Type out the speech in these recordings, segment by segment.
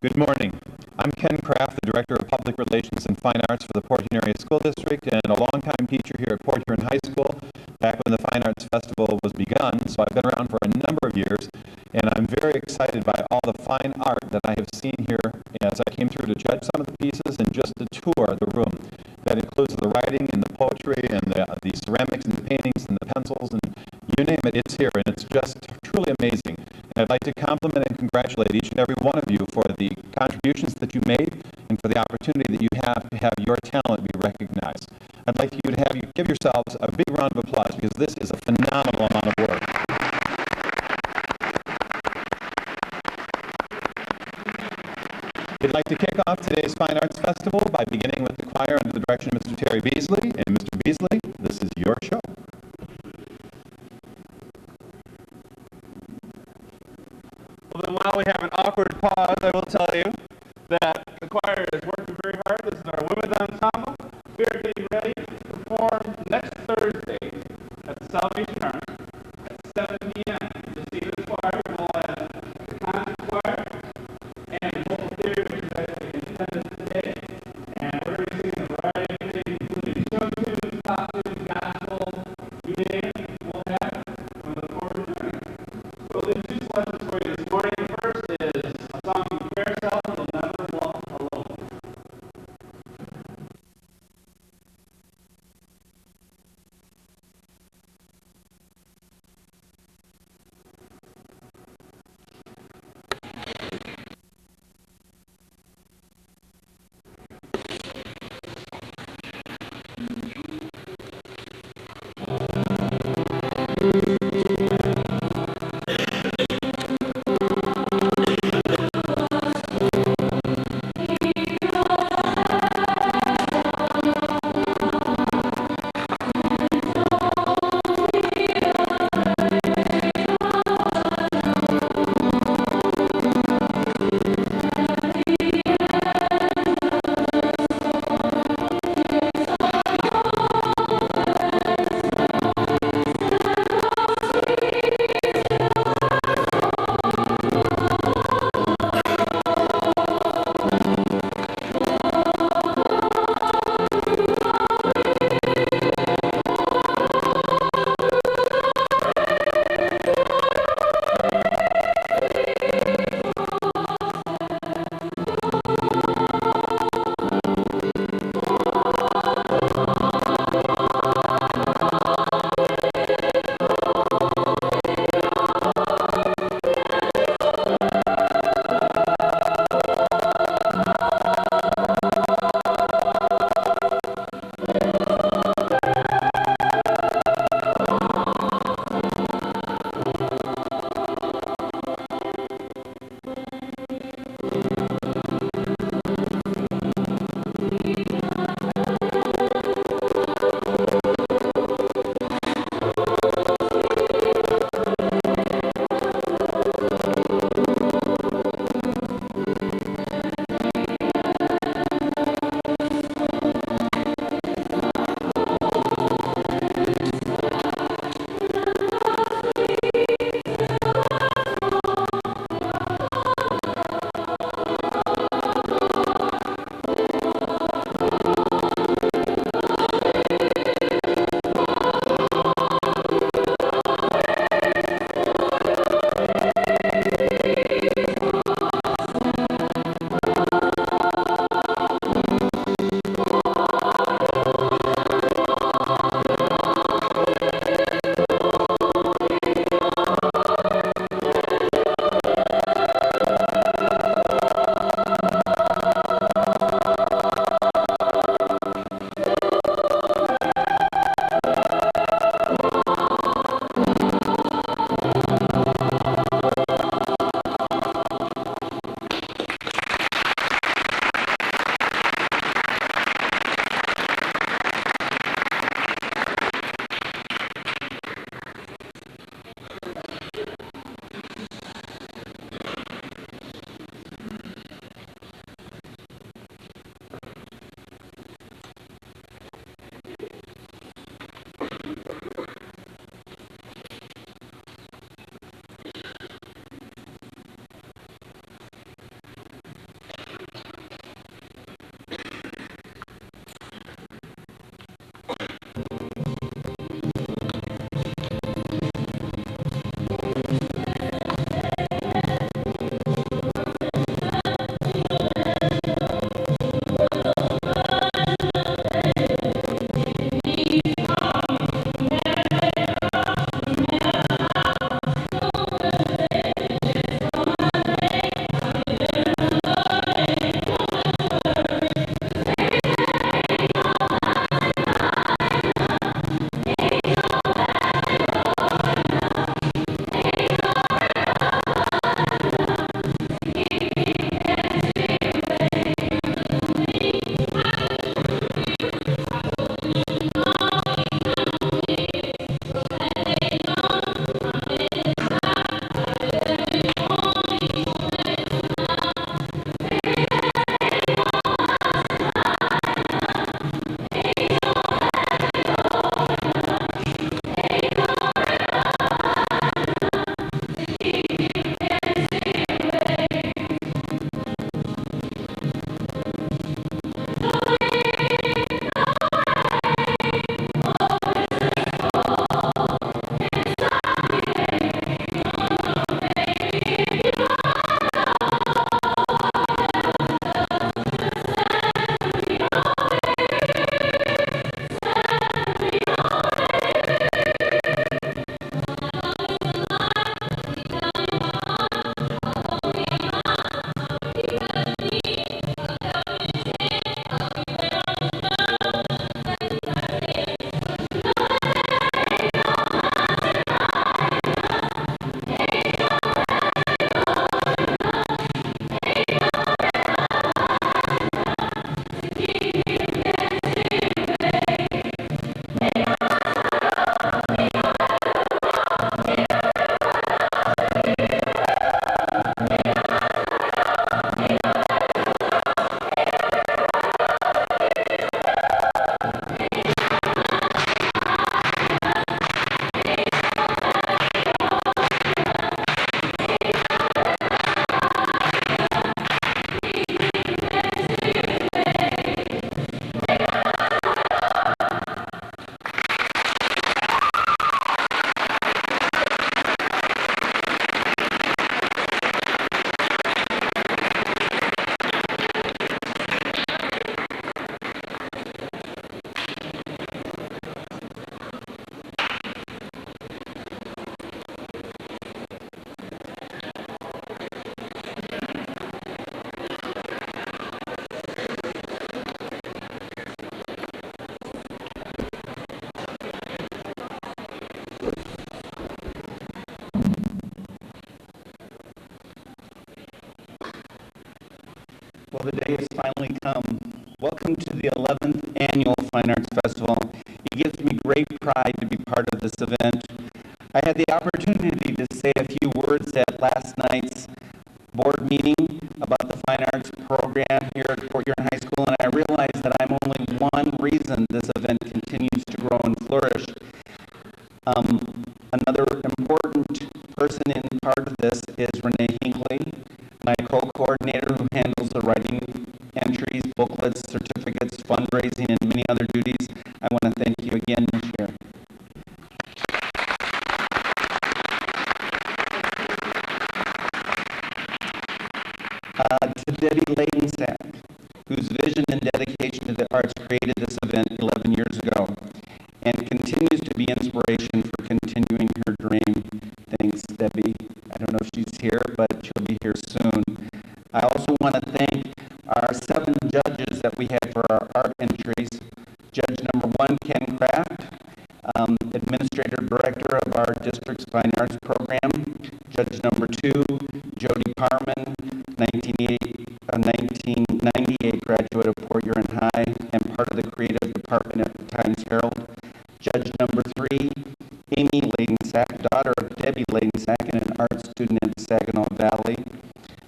Good morning. I'm Ken Kraft, the Director of Public Relations and Fine Arts for the Port Huron Area School District and a longtime teacher here at Port Huron High School back when the Fine Arts Festival was begun. So I've been around for a number of years, and I'm very excited by all the fine art that I have seen here as I came through to judge some of the pieces and just to tour the room. That includes the writing and the poetry and the ceramics and the paintings and the pencils and you name it, it's here, and it's just truly amazing. And I'd like to compliment and congratulate each and every one of you for the contributions that you made and for the opportunity that you have to have your talent be recognized. I'd like you to have you give yourselves a big round of applause because this is a phenomenal amount of work. We'd like to kick off today's Fine Arts Festival by beginning with the choir under the direction of Mr. Terry Beasley. And Mr. Beasley, this is your show. Well, then while we have an awkward pause, I will tell you that the choir is working very hard. This is our women's ensemble. We are getting ready to perform next Thursday at the Salvation Army at 7 p.m. You'll see this choir. We'll have the concert choir and vocal theory, which is actually in attendance today. And we're going to be singing a variety of things, including show tunes, pop tunes, gospel, you name it, we'll have it. We look forward to doing it. We'll do two selections for you this morning. First is a song from Carousel, You'll Never Walk Alone. Well, the day has finally come. Welcome to the 11th Annual Fine Arts Festival. It gives me great pride to be part of this event. I had the opportunity to say a few words at last night's board meeting about the Fine Arts program here at Port Huron High School, and I realized that I'm only one reason this event continues to grow and flourish. Another important person in part of this is Renee Hinckley, my co-coordinator who handles the writing entries, booklets, certificates, fundraising, and many other duties. I want to thank you again this year. To Debbie Laydensack, whose vision and dedication to the arts created this event 11 years ago and continues to be inspiration for continuing her dream. Thanks, Debbie. I don't know if she's here, but she'll be here soon. I also want to thank our 7 judges that we had for our art entries. Judge number 1, Ken Kraft, Administrator Director of our district's Fine Arts Program. Judge number 2, Jody Parman, 1998 graduate of Port Huron High and part of the creative department at the Times-Herald. Judge number 3, Amy Laydensack, daughter of Debbie Laydensack and an art student at Saginaw Valley.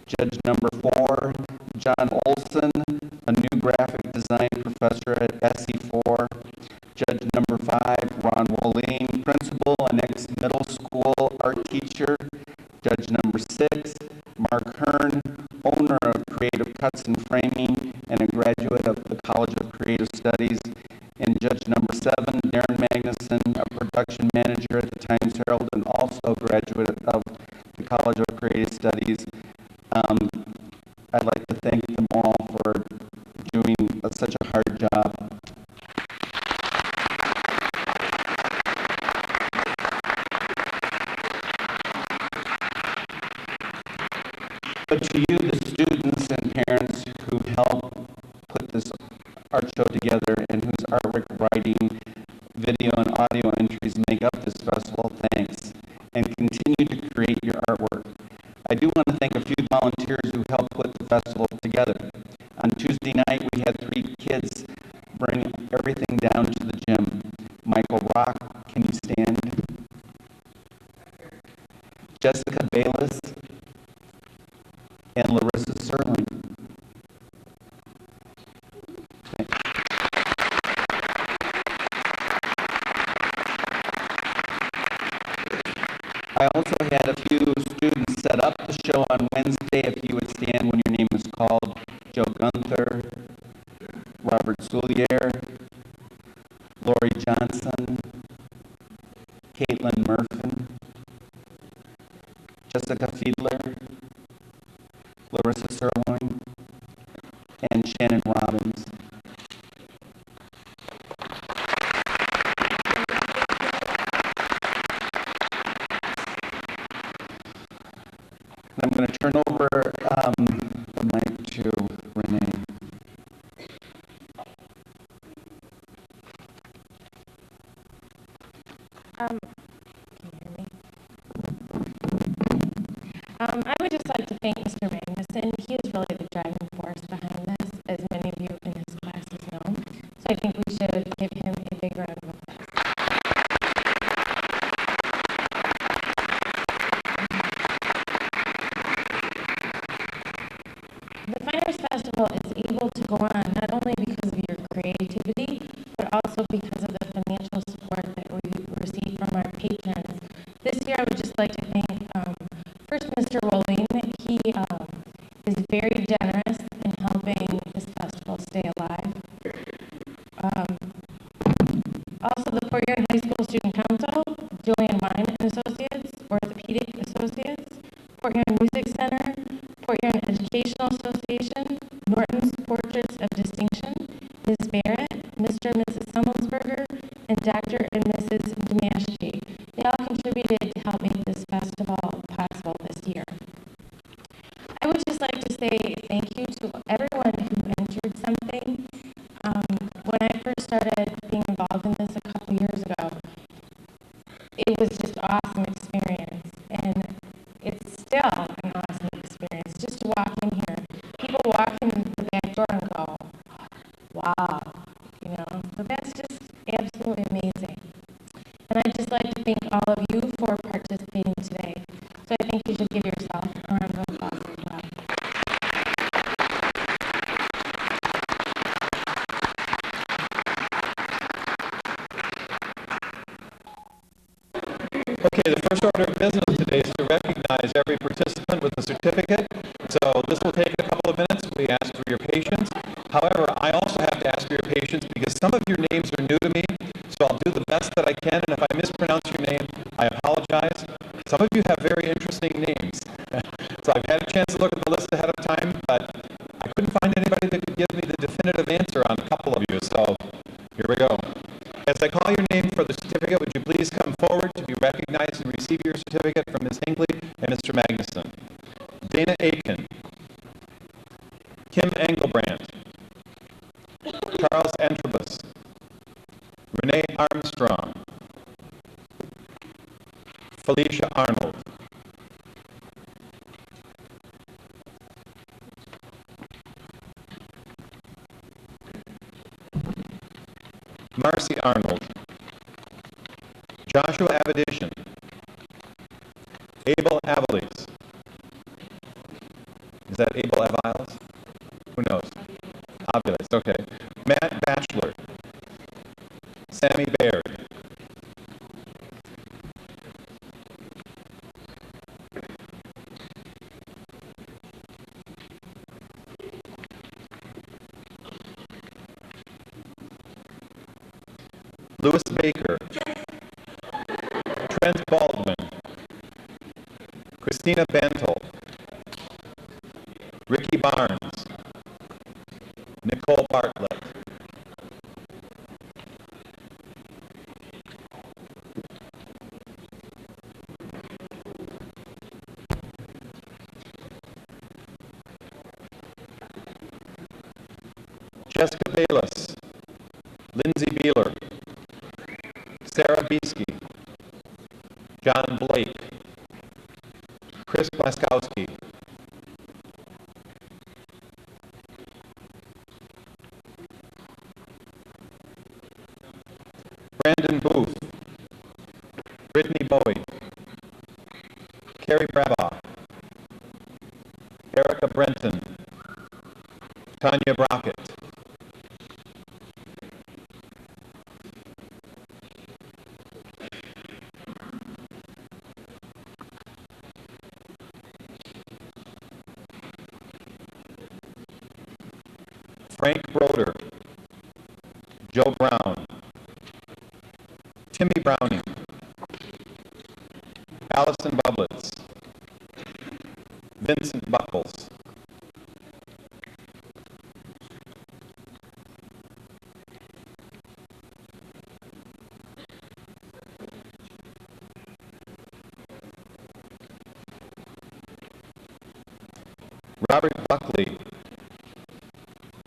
Judge number 4, John Olson, a new graphic design professor at SE4. Judge number 5, Ron Woline, principal and ex-middle school art teacher. Judge number 6, Mark Hearn, owner of Creative Cuts and Framing and a graduate of the College of Creative Studies. And Judge number 7, Darren Magnuson, a production manager at the Times-Herald and also a graduate of the College of Creative Studies. I'd like to thank them all for doing such a hard job. But to you, the students and parents who helped put this art show together and whose artwork, writing, video, and audio entries make up this festival, thanks, and continue to create your artwork. I do want to thank a few volunteers who helped put the festival together. On Tuesday night, we had 3 kids bring everything down to the gym. Michael Rock, can you stand? Jessica Bayless, and Larissa Serling. I also had a few students set up the show on Wednesday. If you would stand when your name is called. Joe Gunther, Robert Soulier, Lori Johnson, Caitlin Murphin, Jessica Fiedler, Larissa Sirloin, and Shannon Robbins. I'm going to turn over the mic to Renee. Can you hear me? I would just like to thank Mr. Magnuson. He is really the driving force behind this, as many of you in his classes know. So I think we should give him a big round of applause. The Fine Arts Festival is able to go on not only because of your creativity, but also because of the financial support that we receive from our patrons. This year, I would just like to thank first Mr. Woline. He is very generous in helping this festival stay alive. Also, the Port Huron High School Student Council, Julian Wine and Associates, Orthopedic Associates, Port Huron Music Center, Port Huron Educational Association, Norton's Portraits of Distinction, Ms. Barrett, Mr. and Mrs. Summelsberger, and Dr. and Mrs. Demashki. They all contributed to help make this festival possible this year. I would just like to say thank you to everyone who entered something. When I first started being involved in this a couple years ago, it was just an awesome experience, and it's still an awesome experience just to walk in here. People walk in the of you for participating today. So I think you should give yourself a round of applause as well. Okay, the first order of business today is to recognize every participant with a certificate. So this will take a couple of minutes. We ask for your patience. However, I also have to ask for your patience because some of your names are new to me, so I'll do the best that I can, and if I mispronounce your name, I apologize. Some of you have very interesting names. So I've had a chance to look at the list ahead of time, but I couldn't find anybody that could give me the definitive answer on a couple of you, so here we go. As I call your name for the certificate, would you please come forward to be recognized and receive your certificate from Ms. Hinckley and Mr. Magnuson? Dana Aiken, Kim Engelbrandt, Charles Antrobus, Renee Armstrong, Felicia Arnold, Marcy Arnold, Joshua Avedition, Abel Avales. Is that Abel Avales? Who knows? Avales, okay. Matt Batchelor, Sammy Baird, Louis Baker, Trent Baldwin, Christina Bantle, Ricky Barnes, Nicole Bartlett, Jessica Bayless, Lindsay Beeler, Sarah Beesky, John Blake, Chris Blaskowski, Brandon Booth, Brittany Bowie, Carrie Brabach, Erica Brenton, Tanya Brockett, Frank Broder, Joe Brown, Timmy Browning, Allison Bublitz, Vincent Buckles, Robert Buckley,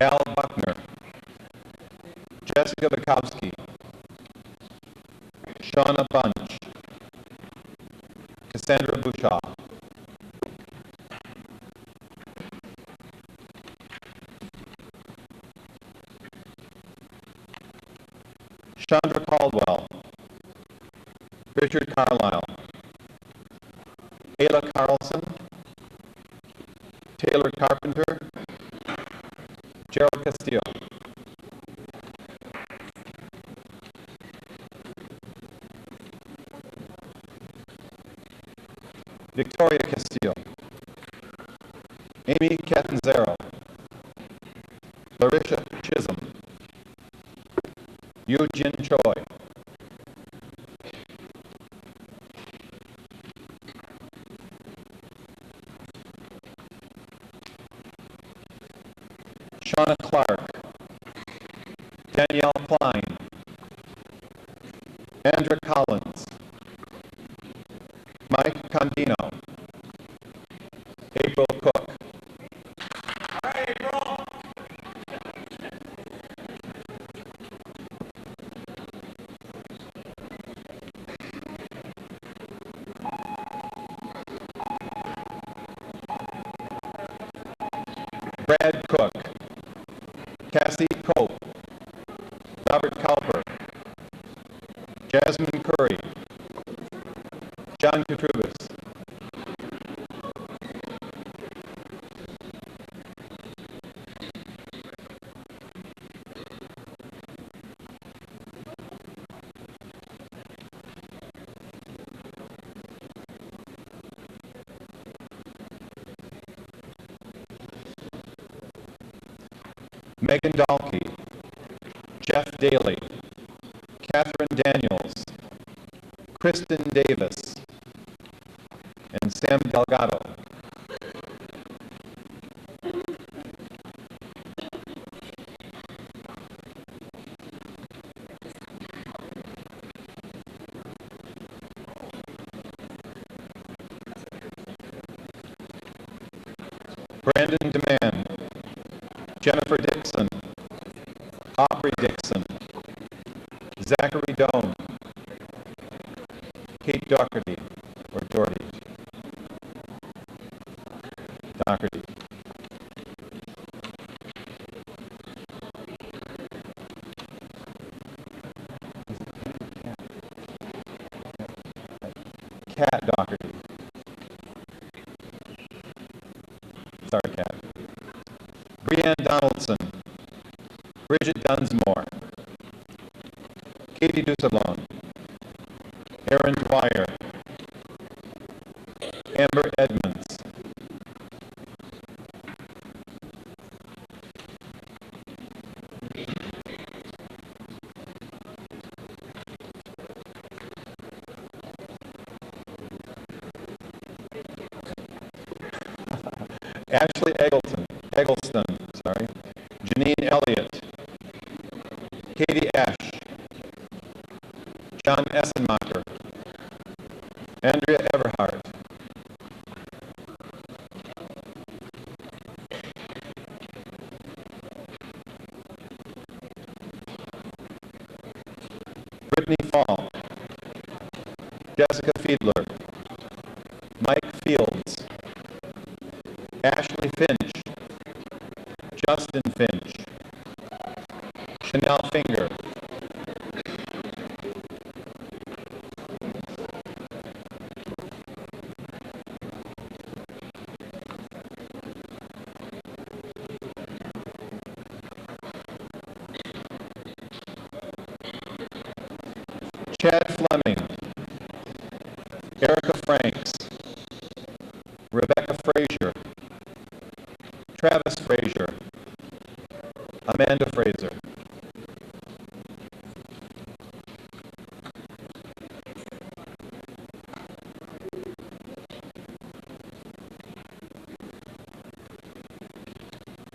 Al Buckner, Jessica Bukowski, Shauna Bunch, Cassandra Bouchaw, Chandra Caldwell, Richard Carlisle, Ayla Carlson, Taylor Carpenter, Gerald Castillo, Victoria Castillo, Amy Catanzaro, Larisha Chisholm, Eugene Choi, Shauna Clark, Danielle Klein, Andra Collins, Mike Condino, April Cook, Brad Cook, Cassie Cope, Robert Cowper, Jasmine Curry, John Katrubis. Megan Dahlke, Jeff Daly, Catherine Daniels, Kristen Davis, and Sam Delgado. Brandon Demand, Jennifer Dixon, Aubrey Dixon, Zachary Doan, Kate Doherty, or Doherty, Doherty. Kat Doherty. Sorry, Kat. Brianne Donaldson, Bridget Dunsmore, Katie Dusalon, Aaron Dwyer, Amber Edmonds, Ashley Eggleston, Janine Elliott, Katie Ash, John Essenmacher, Andrea Everhart, Brittany Fall, Jessica Fiedler, Mike Fields, Ashley Finch, Justin Finch, Chanel Finger, Chad Fleming, Erica Franks, Rebecca Frazier, Travis Frazier, Amanda Fraser,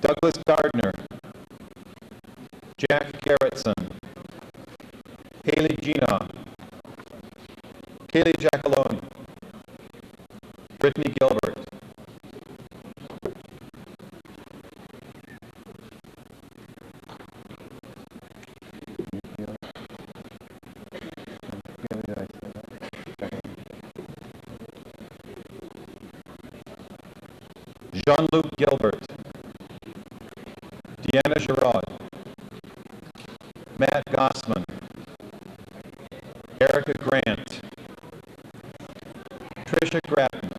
Douglas Gardner, Jack Garrettson, Haley Gina, Kaylee Giacalone, Brittany Gilbert, Jean-Luc Gilbert, Deanna Girard, Matt Gossman, Erica Grant, Tricia Gratton,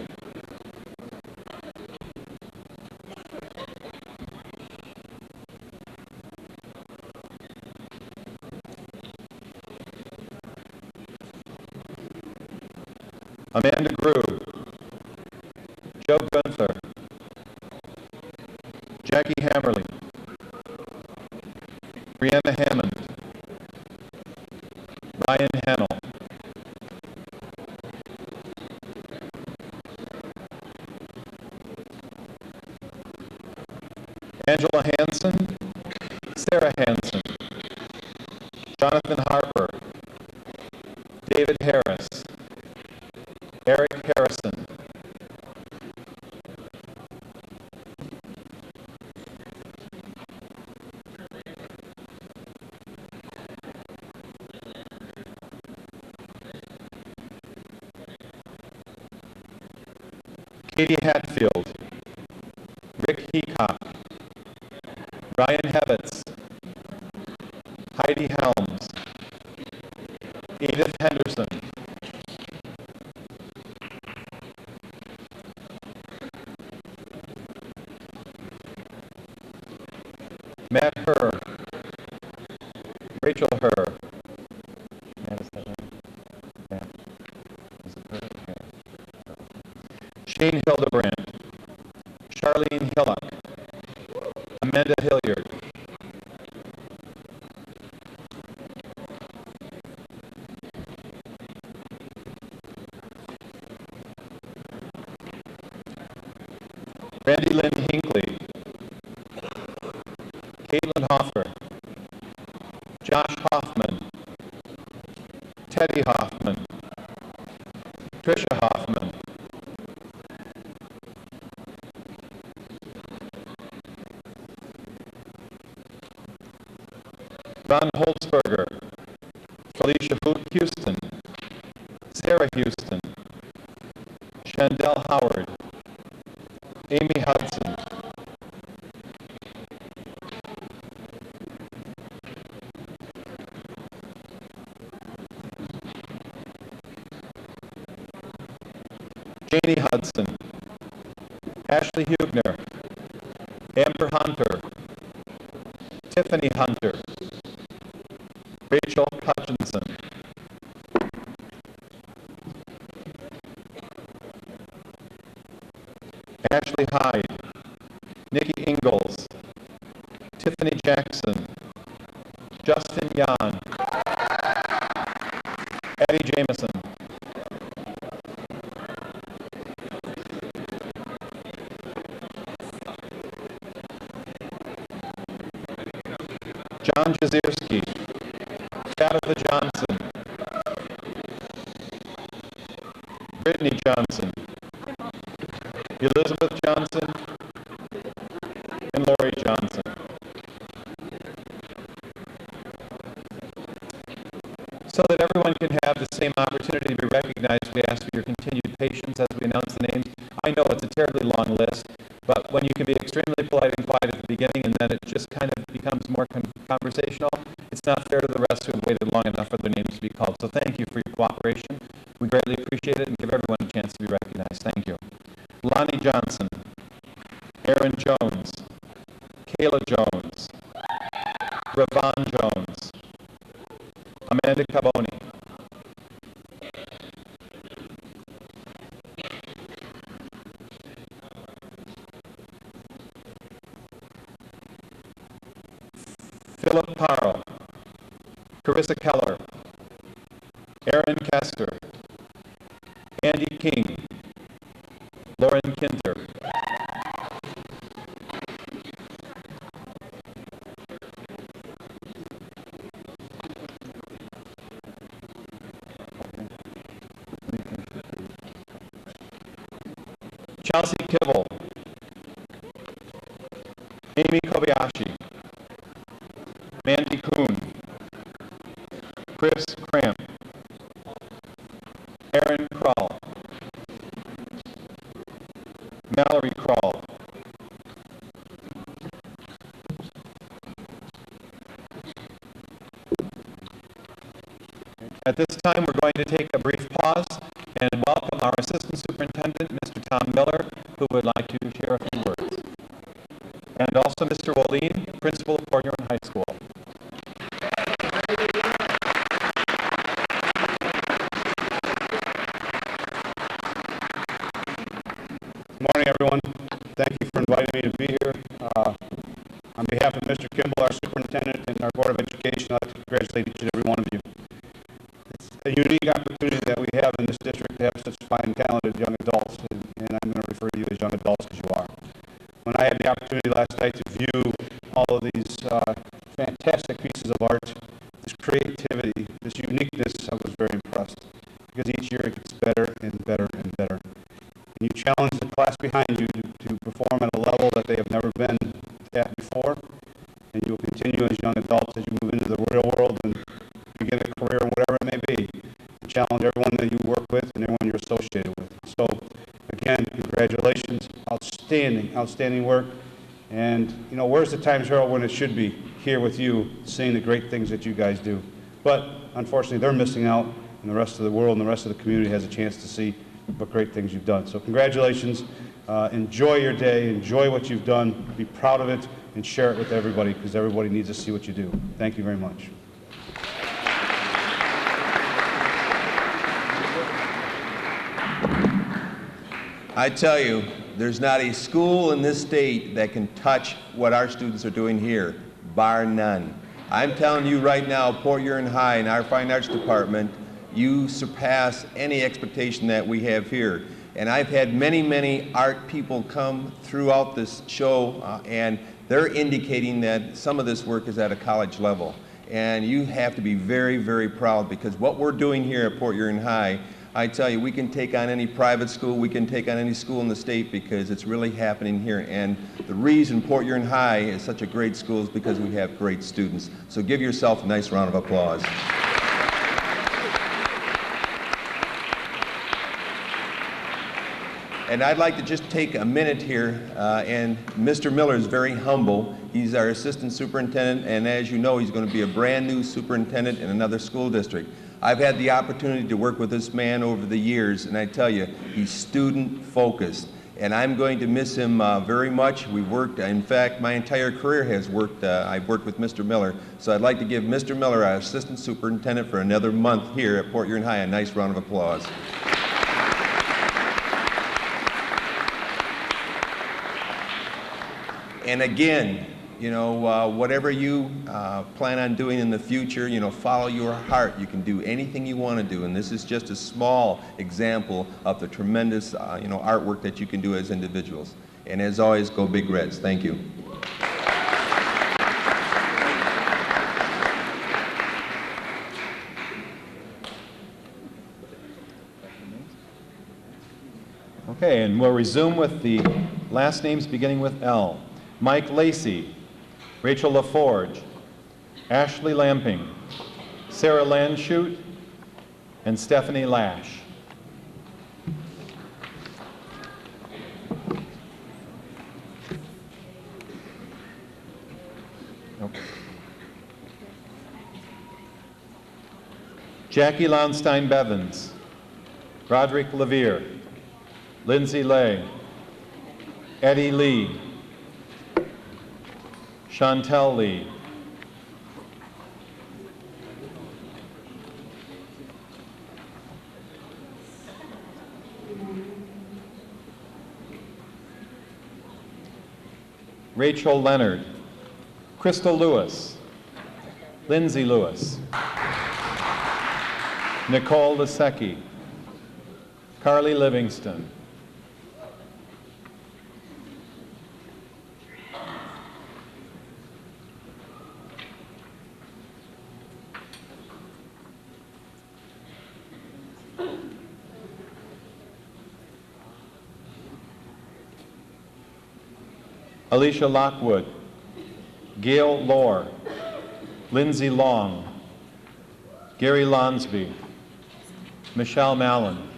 Amanda Grew, Joe Gunther, Jackie Hammerly, Brianna Hammond, Ryan Hennell, Angela Hansen, Sarah Hansen, Jonathan Harper, David Harris, Eric Harrison, Katie Hatfield, Rick Heacock, Ryan Hebetz, Heidi Helms, Edith Henderson, Matt Herr, Rachel Herr, Matt, is that right? Matt, is it Herr? Yeah. Shane Hildebrandt, Charlene Hillock, Amanda Hilliard, Randy Lynn Hinckley, Caitlin Hoffer, Josh Hoffman, Teddy Hoffman, Tricia Hoffman, Ron Holtzberger, Felicia Houston, Sarah Houston, Chandel Howard, Amy Hudson, Janie Hudson, Ashley Hubner, Amber Hunter, Tiffany Hunter, Rachel Hutchinson, Ashley Hyde, Nikki Ingalls, Tiffany Jackson, Justin Yan, Eddie Jameson, John Jazierski, Tabitha Johnson, Brittany Johnson, Elizabeth Johnson, and Lori Johnson. So that everyone can have the same opportunity to be recognized, we ask for your continued patience as we announce the names. I know it's a terribly long list, but when you can be extremely polite and quiet at the beginning and then it just kind of becomes more conversational, it's not fair to the rest who have waited long enough for their names to be called. So thank you for your cooperation. We greatly appreciate it and give everyone a chance to be recognized. Thank you. Lonnie Johnson, Aaron Jones, Kayla Jones, Ravon Jones, Amanda Caboni, Philip Parle, Carissa Keller, Aaron Kester, Andy King, Lauren Kinter, Chelsea Kibble, Amy Kobayashi, Mandy Kuhn, Chris Cramp, Aaron Kroll, Mallory Kroll, at this time, we're going to take a brief pause and welcome our Assistant Superintendent, Mr. Tom Miller, who would like to share a few words. And also Mr. Woline, Principal of Port Huron High School. Good morning, everyone. Thank you for inviting me to be here. On behalf of Mr. Kimball, our superintendent, and our Board of Education, I'd like to congratulate each and every one of you. It's a unique opportunity that we have in this district to have such fine, talented young adults, and I'm going to refer to you as young adults because you are. When I had the opportunity last night to view all of these fantastic pieces of art, this creativity, this uniqueness, I was very impressed because each year it gets better and better and better. And you challenge the class behind you to perform at a level that they have never been at before, and you will continue as young adults as you move into the real world and begin a career, whatever it may be, to challenge everyone that you work with and everyone you're associated with. So, again, congratulations, outstanding work, and, you know, where's the Times Herald when it should be here with you, seeing the great things that you guys do? But, unfortunately, they're missing out, and the rest of the world and the rest of the community has a chance to see what great things you've done. So congratulations. Enjoy your day. Enjoy what you've done. Be proud of it. and share it with everybody, because everybody needs to see what you do. Thank you very much. I tell you, there's not a school in this state that can touch what our students are doing here, bar none. I'm telling you right now, Port Huron High and our Fine Arts Department, you surpass any expectation that we have here. And I've had many, many art people come throughout this show, and they're indicating that some of this work is at a college level. And you have to be very, very proud, because what we're doing here at Port Huron High, I tell you, we can take on any private school, we can take on any school in the state, because it's really happening here. And the reason Port Huron High is such a great school is because we have great students. So give yourself a nice round of applause. And I'd like to just take a minute here, and Mr. Miller is very humble. He's our assistant superintendent, and as you know, he's going to be a brand new superintendent in another school district. I've had the opportunity to work with this man over the years, and I tell you, he's student focused. And I'm going to miss him very much. We've worked, in fact, my entire career has worked, I've worked with Mr. Miller. So I'd like to give Mr. Miller, our assistant superintendent for another month here at Port Huron High, a nice round of applause. And again, you know, whatever you plan on doing in the future, you know, follow your heart. You can do anything you want to do, and this is just a small example of the tremendous, you know, artwork that you can do as individuals. And as always, go Big Reds. Thank you. Okay, and we'll resume with the last names beginning with L. Mike Lacey, Rachel LaForge, Ashley Lamping, Sarah Landshut, and Stephanie Lash. Okay. Jackie Lonstein Bevins, Roderick Levere, Lindsay Lay, Eddie Lee, Chantel Lee, Rachel Leonard, Crystal Lewis, Lindsay Lewis, Nicole Lasecki, Carly Livingston, Alicia Lockwood, Gail Lohr, Lindsay Long, Gary Lonsby, Michelle Mallon,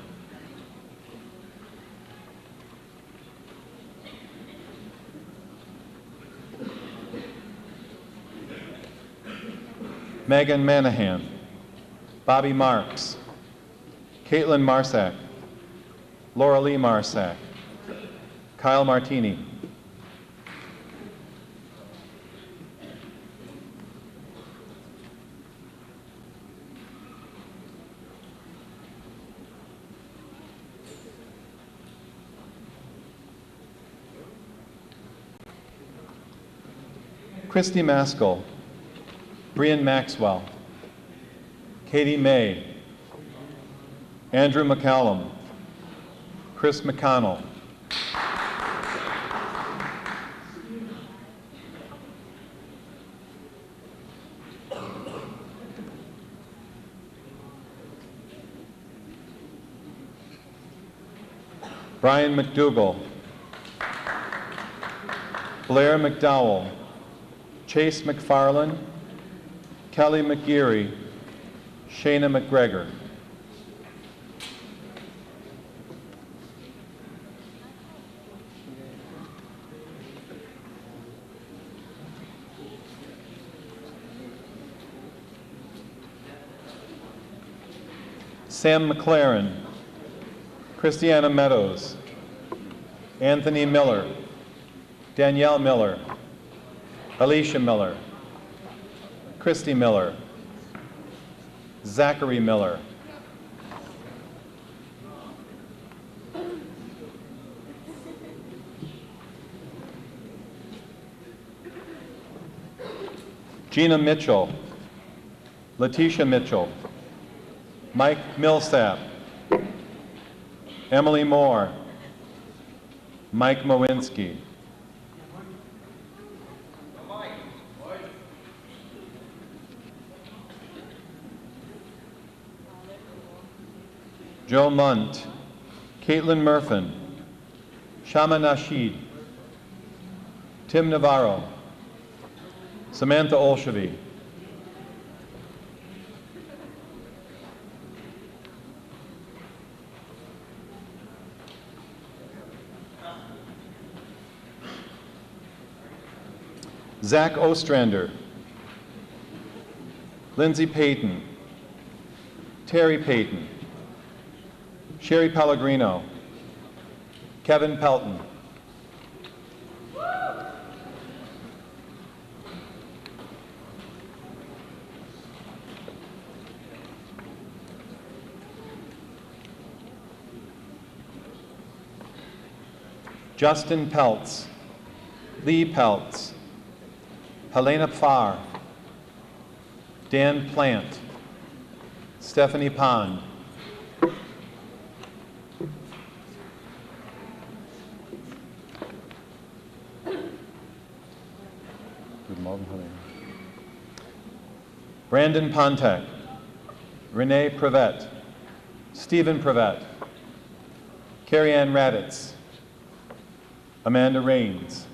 Megan Manahan, Bobby Marks, Caitlin Marsack, Laura Lee Marsack, Kyle Martini, Christy Maskell, Brian Maxwell, Katie May, Andrew McCallum, Chris McConnell, Brian McDougall, Blair McDowell, Chase McFarland, Kelly McGeary, Shayna McGregor. Sam McLaren, Christiana Meadows, Anthony Miller, Danielle Miller, Alicia Miller, Christy Miller, Zachary Miller, Gina Mitchell, Letitia Mitchell, Mike Millsap, Emily Moore, Mike Mowinski, Joe Munt, Caitlin Murfin, Shama Nasheed, Tim Navarro, Samantha Olshavy, Zach Ostrander, Lindsay Payton, Terry Payton, Sherry Pellegrino, Kevin Pelton, Justin Peltz, Lee Peltz, Helena Pfarr, Dan Plant, Stephanie Pond, Brandon Pontek, Renee Prevet, Stephen Prevet, Carrie Ann Raditz, Amanda Rains,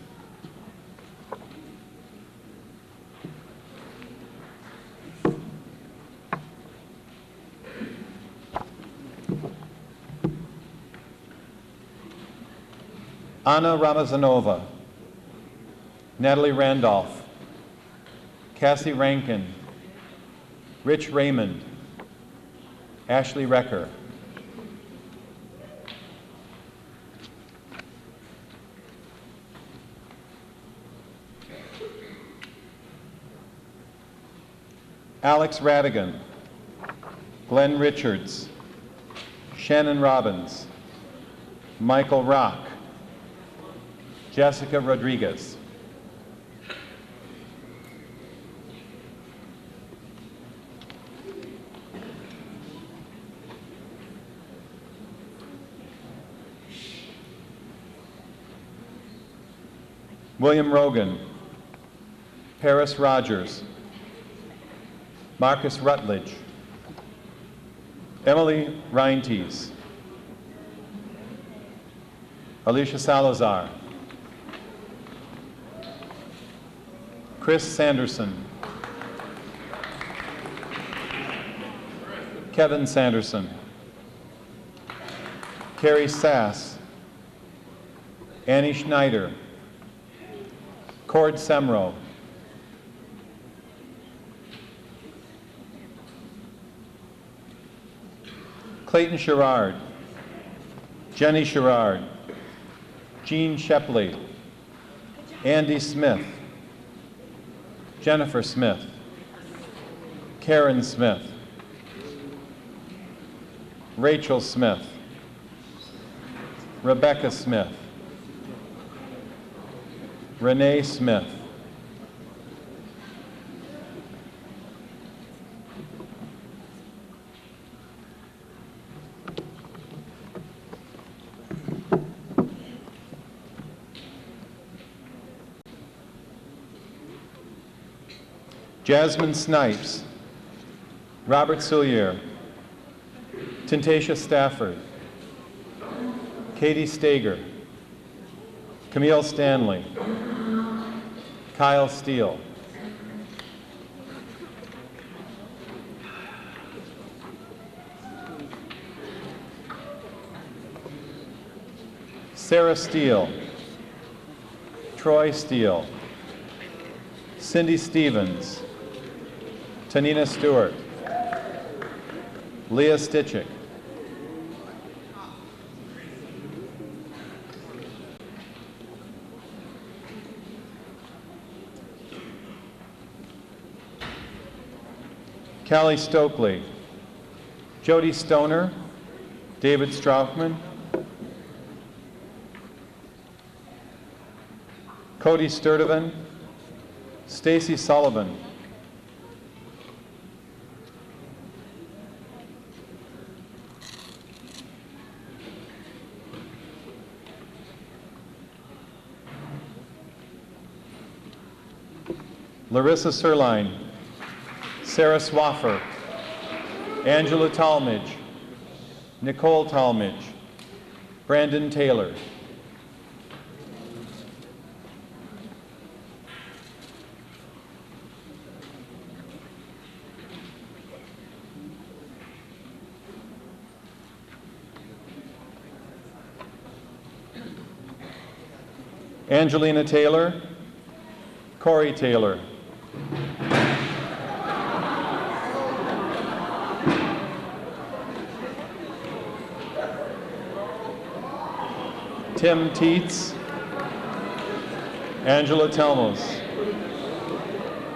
Anna Ramazanova, Natalie Randolph, Cassie Rankin, Rich Raymond, Ashley Recker, Alex Radigan, Glenn Richards, Shannon Robbins, Michael Rock, Jessica Rodriguez, William Rogan, Paris Rogers, Marcus Rutledge, Emily Reintes, Alicia Salazar, Chris Sanderson, Kevin Sanderson, Carrie Sass, Annie Schneider, Cord Semro, Clayton Sherrard, Jenny Sherrard, Jean Shepley, Andy Smith, Jennifer Smith, Karen Smith, Rachel Smith, Rebecca Smith, Renee Smith, Jasmine Snipes, Robert Sillier, Tintasia Stafford, Katie Stager, Camille Stanley, Kyle Steele, Sarah Steele, Troy Steele, Cindy Stevens, Tanina Stewart, Leah Stitchick, Callie Stokely, Jody Stoner, David Strauchman, Cody Sturdivant, Stacy Sullivan, Larissa Serline, Sarah Swaffer, Angela Talmadge, Nicole Talmadge, Brandon Taylor, Angelina Taylor, Corey Taylor, Tim Teets, Angela Telmos,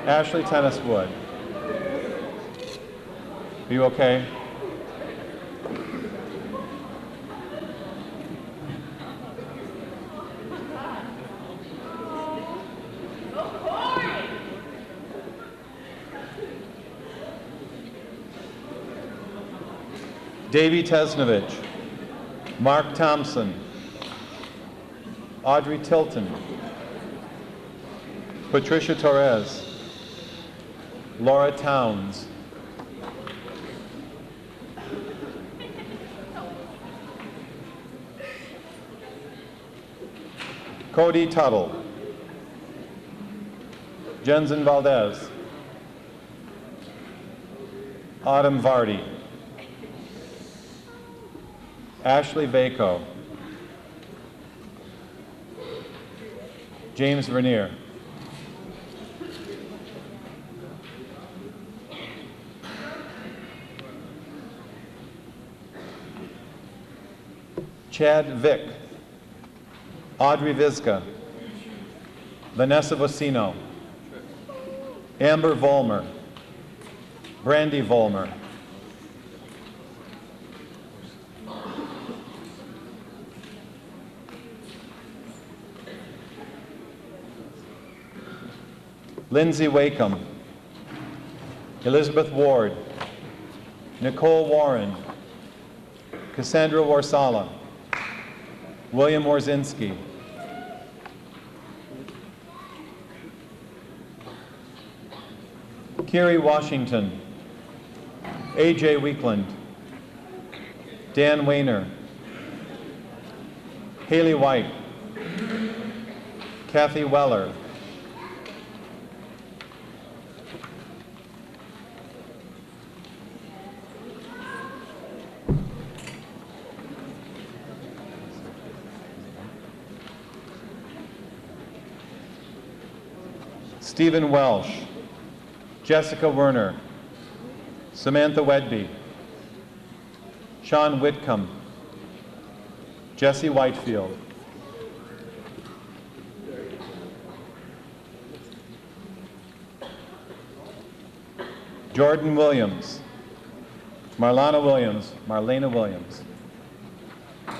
Ashley Tenniswood. Are you okay? Davey Tesnovich, Mark Thompson, Audrey Tilton, Patricia Torres, Laura Towns, Cody Tuttle, Jensen Valdez, Autumn Vardy, Ashley Vaco, James Vernier, Chad Vick, Audrey Vizca, Vanessa Vocino, Amber Volmer, Brandy Volmer, Lindsay Wakeham, Elizabeth Ward, Nicole Warren, Cassandra Warsala, William Warzinski, Kiri Washington, AJ Weekland, Dan Wayner, Haley White, Kathy Weller, Stephen Welsh, Jessica Werner, Samantha Wedby, Sean Whitcomb, Jesse Whitefield, Jordan Williams, Marlana Williams, Marlena Williams,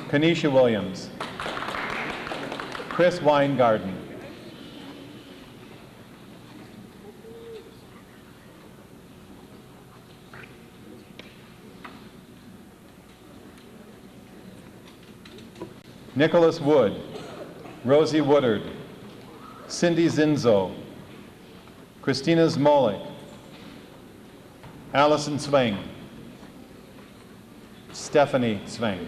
Kanisha Williams, Chris Weingarten, Nicholas Wood, Rosie Woodard, Cindy Zinzo, Christina Zmolik, Allison Svang, Stephanie Svang.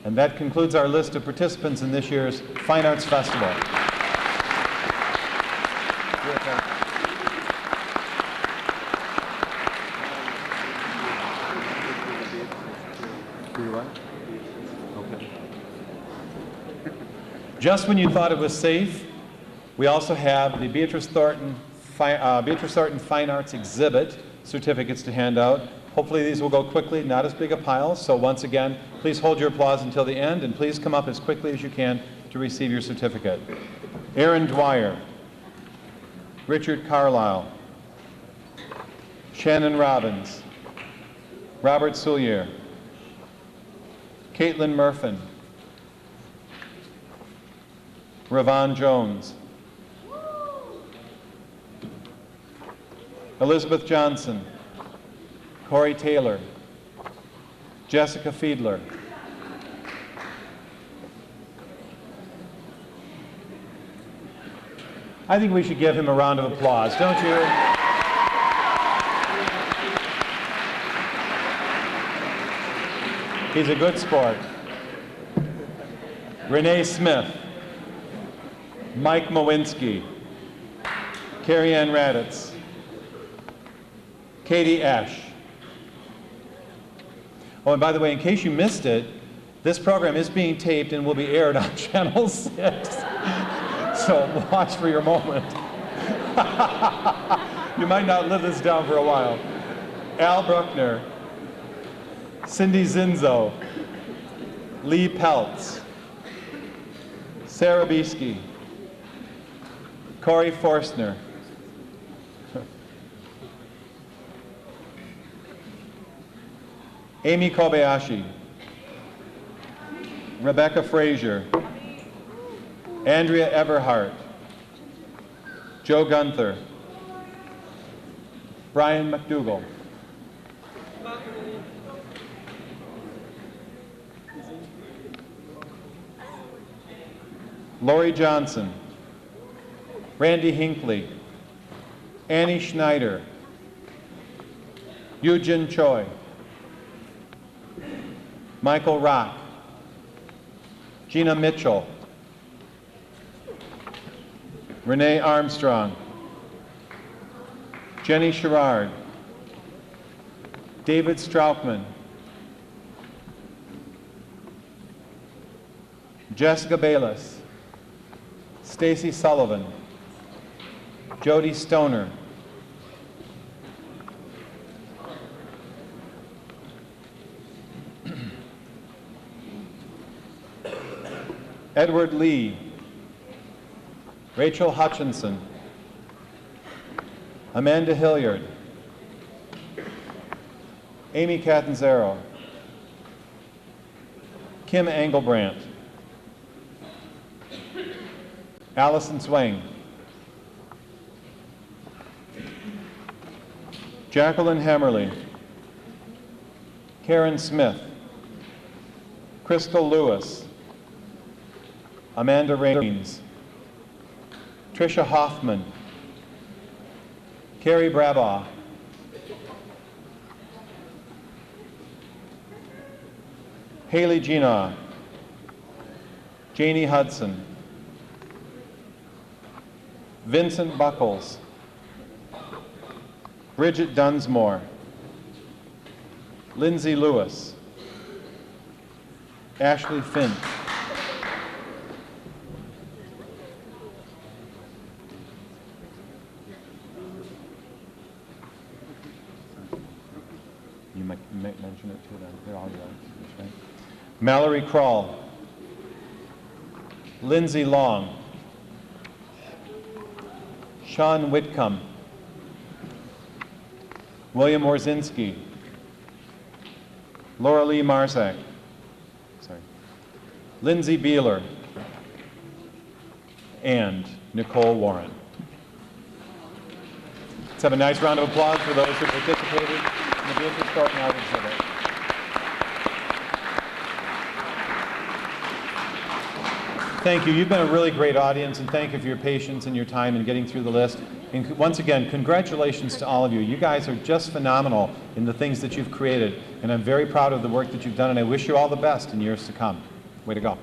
And that concludes our list of participants in this year's Fine Arts Festival. Just when you thought it was safe, we also have the Beatrice Thornton Fine Arts Exhibit certificates to hand out. Hopefully these will go quickly, not as big a pile. So once again, please hold your applause until the end, and please come up as quickly as you can to receive your certificate. Aaron Dwyer, Richard Carlisle, Shannon Robbins, Robert Soulier, Caitlin Murfin, Ravon Jones, Elizabeth Johnson, Corey Taylor, Jessica Fiedler, I think we should give him a round of applause, don't you? He's a good sport. Renee Smith, Mike Mowinski, Carrie Ann Raditz, Katie Ash. Oh, and by the way, in case you missed it, this program is being taped and will be aired on Channel 6. So watch for your moment. You might not live this down for a while. Al Bruckner, Cindy Zinzo, Lee Peltz, Sarah Bieske, Corey Forstner, Amy Kobayashi, Rebecca Frazier, Andrea Everhart, Joe Gunther, Brian McDougall, Lori Johnson, Randy Hinckley, Annie Schneider, Eugene Choi, Michael Rock, Gina Mitchell, Renee Armstrong, Jenny Sherrard, David Straukman, Jessica Bayless, Stacy Sullivan, Jody Stoner, Edward Lee, Rachel Hutchinson, Amanda Hilliard, Amy Catanzaro, Kim Engelbrandt, Allison Swing, Jacqueline Hammerly, Karen Smith, Crystal Lewis, Amanda Raines, Tricia Hoffman, Carrie Brabaugh, Haley Gina, Janie Hudson, Vincent Buckles, Bridget Dunsmore, Lindsay Lewis, Ashley Finn, you might mention it too then, they're all yours, right? Mallory Kroll, Lindsay Long, Sean Whitcomb, William Orzinski, Laura Lee Marsak, Lindsay Beeler, and Nicole Warren. Let's have a nice round of applause for those who participated in the Beatrice Thornton Art Exhibit. Thank you. You've been a really great audience, and thank you for your patience and your time in getting through the list. And once again, congratulations to all of you. You guys are just phenomenal in the things that you've created, and I'm very proud of the work that you've done, and I wish you all the best in years to come. Way to go.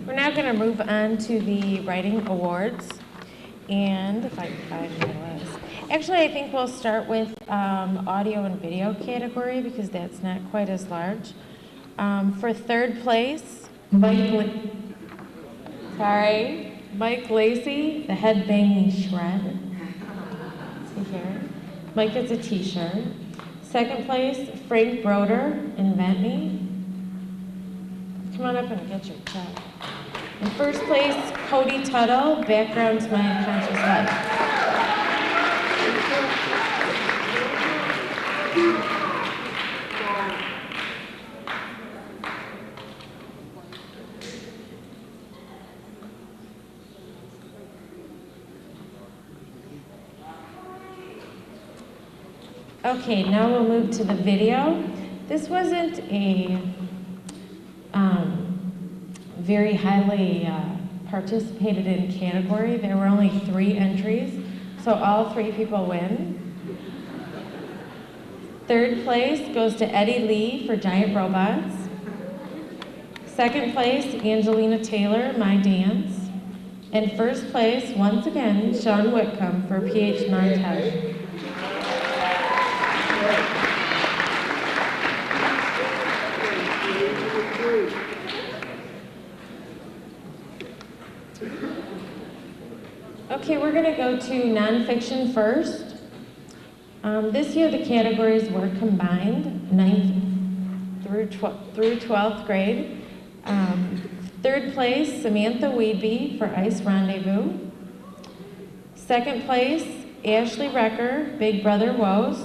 We're now going to move on to the writing awards. And if I can find my list. Actually, I think we'll start with audio and video category because that's not quite as large. For third place, Mike Lacey, the Headbanging Shred. See here. Mike gets a t-shirt. Second place, Frank Broder, Invent Me. Come on up and get your check. In first place, Cody Tuttle, Background to My Unconscious Life. Okay, now we'll move to the video. This wasn't a very highly participated in category. There were only 3 entries, so all 3 people win. Third place goes to Eddie Lee for Giant Robots. Second place, Angelina Taylor, My Dance. And first place, once again, Sean Whitcomb for PH Montez. Okay, we're going to go to nonfiction first. This year the categories were combined, 9th through 12th grade. Third place, Samantha Weedby for Ice Rendezvous. Second place, Ashley Recker, Big Brother Woes.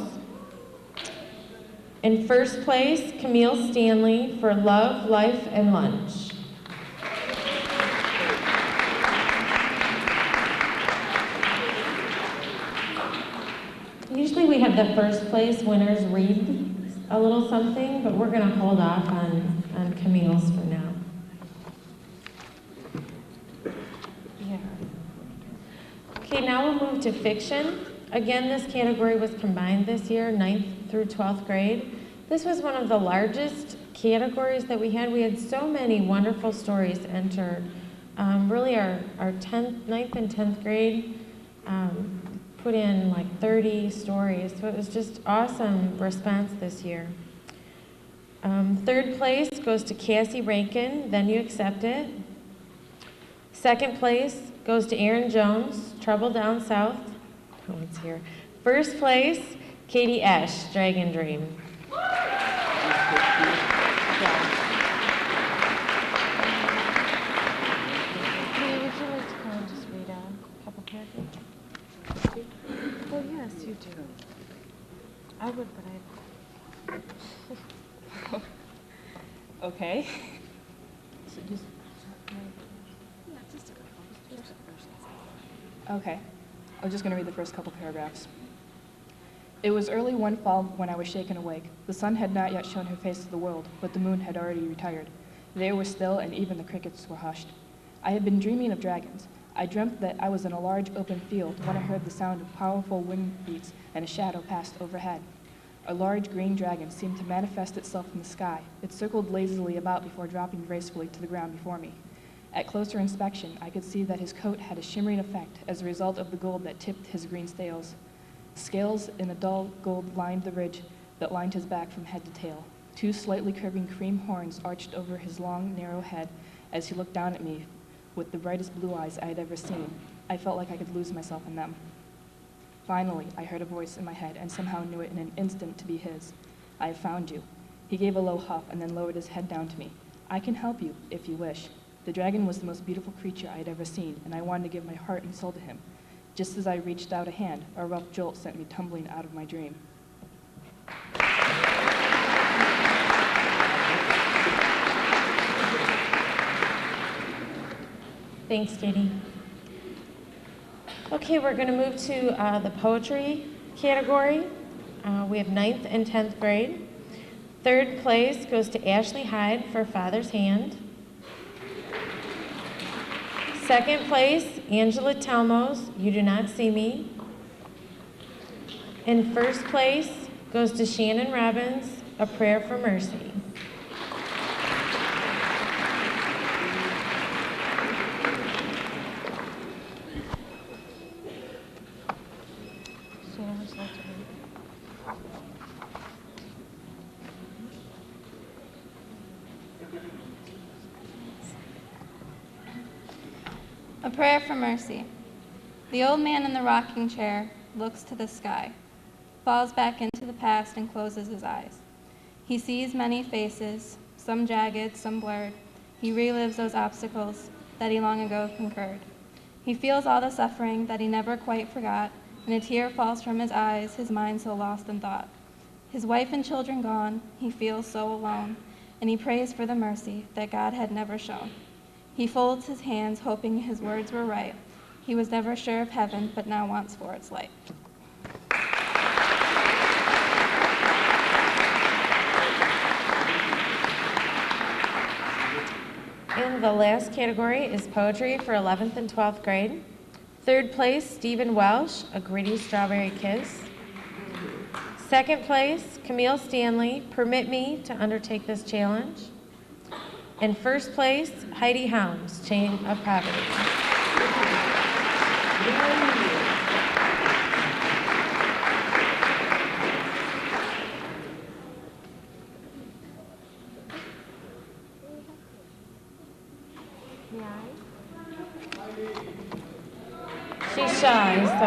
In first place, Camille Stanley for Love, Life, and Lunch. Usually we have the first place winners read a little something, but we're going to hold off on Camille's for now. Yeah. Okay, now we'll move to fiction. Again, this category was combined this year, 9th through 12th grade. This was one of the largest categories that we had. We had so many wonderful stories entered. Really our 9th and 10th grade put in like 30 stories, so it was just awesome response this year. Third place goes to Cassie Rankin, Then You Accept It. Second place goes to Aaron Jones, Trouble Down South. No one's here. First place, Katie Esch, Dragon Dream. Hey, would you like to come and just read a couple paragraphs? Well, yes, you do. I would, but I... Okay. So just... Okay. I was just going to read the first couple paragraphs. It was early one fall when I was shaken awake. The sun had not yet shown her face to the world, but the moon had already retired. The air was still, and even the crickets were hushed. I had been dreaming of dragons. I dreamt that I was in a large open field when I heard the sound of powerful wing beats and a shadow passed overhead. A large green dragon seemed to manifest itself in the sky. It circled lazily about before dropping gracefully to the ground before me. At closer inspection, I could see that his coat had a shimmering effect as a result of the gold that tipped his green scales. Scales in a dull gold lined the ridge that lined his back from head to tail. 2 slightly curving cream horns arched over his long, narrow head as he looked down at me with the brightest blue eyes I had ever seen. I felt like I could lose myself in them. Finally, I heard a voice in my head and somehow knew it in an instant to be his. I have found you. He gave a low huff and then lowered his head down to me. I can help you, if you wish. The dragon was the most beautiful creature I had ever seen, and I wanted to give my heart and soul to him. Just as I reached out a hand, a rough jolt sent me tumbling out of my dream. Thanks, Katie. Okay, we're going to move to the poetry category. We have 9th and 10th grade. Third place goes to Ashley Hyde for Father's Hand. Second place, Angela Telmos, You Do Not See Me. And first place goes to Shannon Robbins, A Prayer for Mercy. Shannon, would you like to read? A prayer for mercy. The old man in the rocking chair looks to the sky, falls back into the past and closes his eyes. He sees many faces, some jagged, some blurred. he relives those obstacles that he long ago conquered. He feels all the suffering that he never quite forgot, and a tear falls from his eyes, his mind so lost in thought. His wife and children gone, he feels so alone, and he prays for the mercy that God had never shown. He folds his hands, hoping his words were right. He was never sure of heaven, but now wants for its light. And the last category is poetry for 11th and 12th grade. Third place, Stephen Welsh, A Gritty Strawberry Kiss. Second place, Camille Stanley, Permit Me to Undertake This Challenge. And first place, Heidi Helms, Chain of Poverty. She's shy, so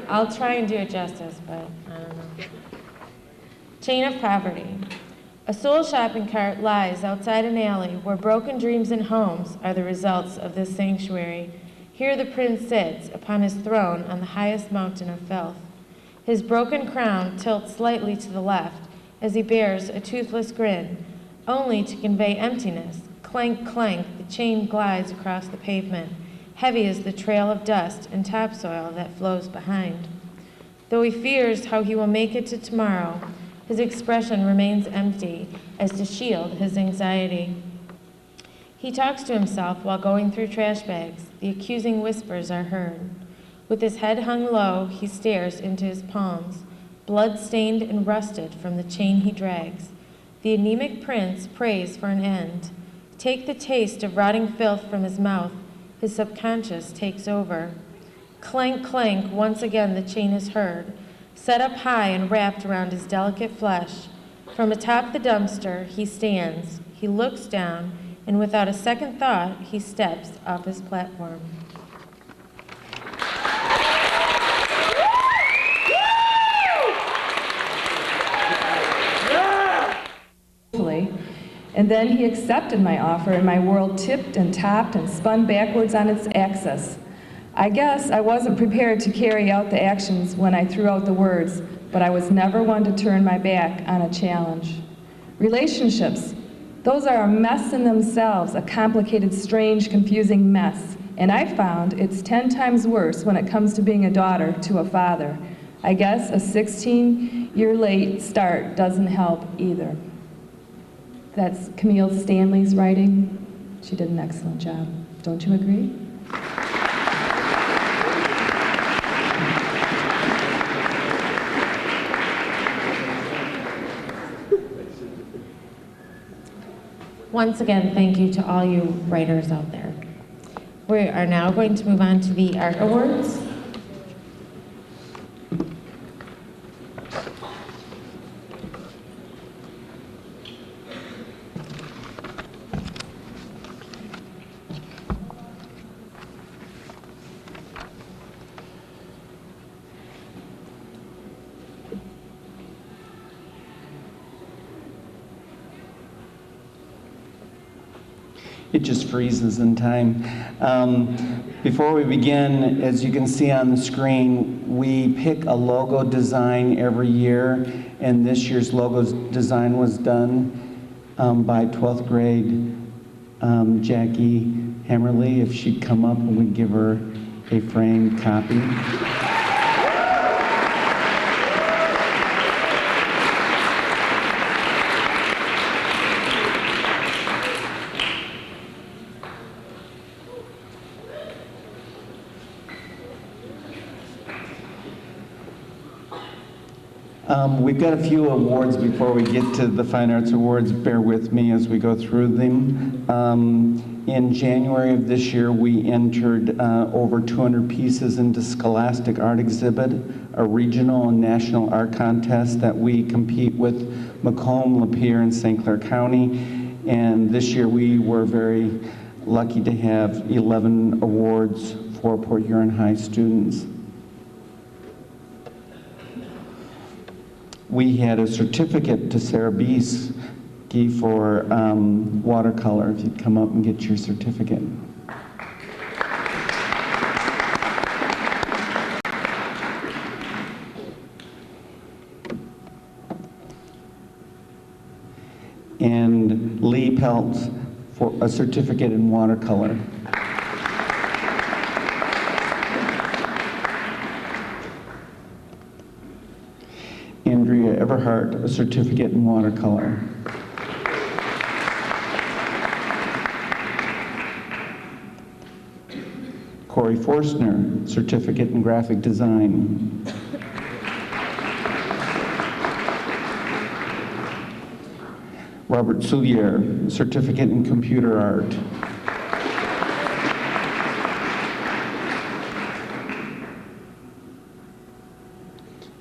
I'll try and do it justice, but I don't know. Chain of Poverty. A soul shopping cart lies outside an alley where broken dreams and homes are the results of this sanctuary. Here the prince sits upon his throne on the highest mountain of filth. His broken crown tilts slightly to the left as he bears a toothless grin, only to convey emptiness. Clank, clank, the chain glides across the pavement, heavy as the trail of dust and topsoil that flows behind. Though he fears how he will make it to tomorrow, his expression remains empty as to shield his anxiety. He talks to himself while going through trash bags. The accusing whispers are heard. With his head hung low, he stares into his palms, blood-stained and rusted from the chain he drags. The anemic prince prays for an end. Take the taste of rotting filth from his mouth. His subconscious takes over. Clank, clank, once again the chain is heard, set up high and wrapped around his delicate flesh. From atop the dumpster, he stands. He looks down, and without a second thought, he steps off his platform. And then he accepted my offer, and my world tipped and topped and spun backwards on its axis. I guess I wasn't prepared to carry out the actions when I threw out the words, but I was never one to turn my back on a challenge. Relationships, those are a mess in themselves, a complicated, strange, confusing mess. And I found it's 10 times worse when it comes to being a daughter to a father. I guess a 16-year late start doesn't help either. That's Camille Stanley's writing. She did an excellent job. Don't you agree? Once again, thank you to all you writers out there. We are now going to move on to the Art Awards. It just freezes in time. Before we begin, as you can see on the screen, we pick a logo design every year, and this year's logo design was done by 12th grade Jackie Hammerly. If she'd come up and we'd give her a framed copy. We've got a few awards before we get to the Fine Arts Awards. Bear with me as we go through them. In January of this year, we entered over 200 pieces into Scholastic Art Exhibit, a regional and national art contest that we compete with Macomb, Lapeer, and St. Clair County. And this year we were very lucky to have 11 awards for Port Huron High students. we had a certificate to Sarah Bieske for watercolor. If you'd come up and get your certificate. And Lee Peltz for a certificate in watercolor. Andrea Everhart, a certificate in watercolor. Corey Forstner, certificate in graphic design. Robert Soulier, certificate in computer art.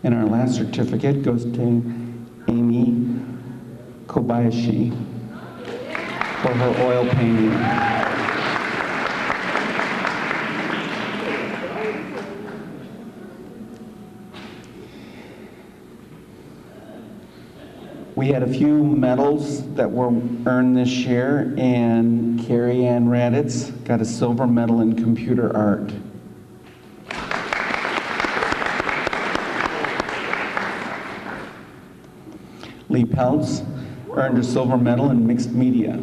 And our last certificate goes to Amy Kobayashi for her oil painting. We had a few medals that were earned this year, and Carrie Ann Raditz got a silver medal in computer art. Lee Peltz earned a silver medal in mixed media.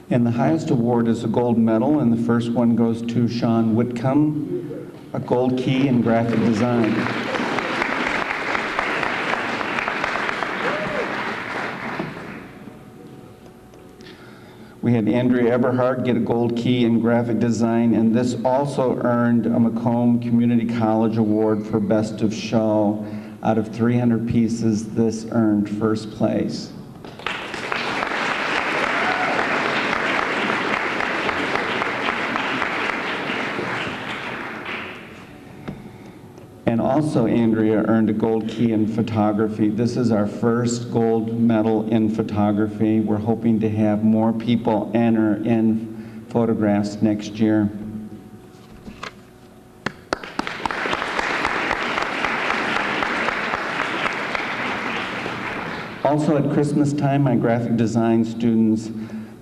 And the highest award is a gold medal, and the first one goes to Sean Whitcomb, a gold key in graphic design. We had Andrea Eberhard get a gold key in graphic design, and this also earned a Macomb Community College Award for Best of Show. Out of 300 pieces, this earned first place. And also Andrea earned a gold key in photography. This is our first gold medal in photography. We're hoping to have more people enter in photographs next year. Also at Christmas time, my graphic design students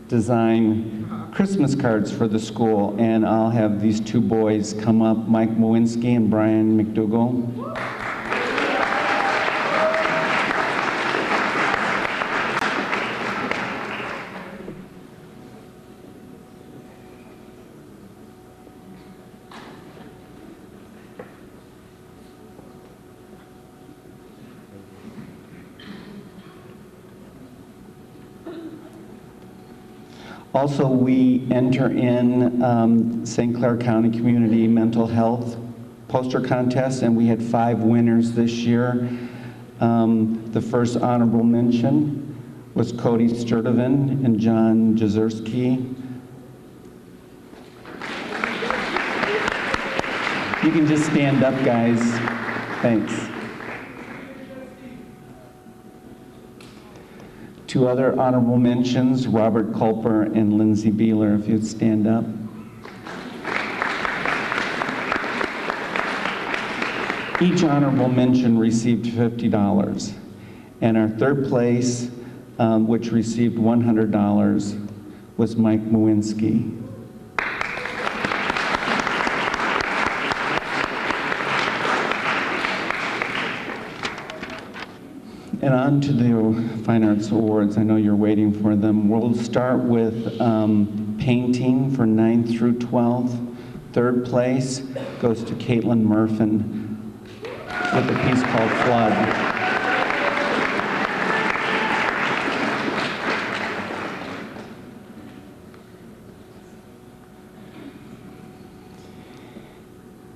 design Christmas cards for the school, and I'll have these two boys come up, Mike Mowinski and Brian McDougall. Also, we enter in St. Clair County Community Mental Health poster contest, and we had 5 winners this year. The first honorable mention was Cody Sturdivant and John Jazerski. You can just stand up, guys. Thanks. 2 other honorable mentions, Robert Culper and Lindsay Beeler, if you'd stand up. Each honorable mention received $50. And our third place, which received $100, was Mike Mowinski. And on to the Fine Arts Awards. I know you're waiting for them. We'll start with painting for 9th through 12th. Third place goes to Caitlin Murphin with a piece called Flood.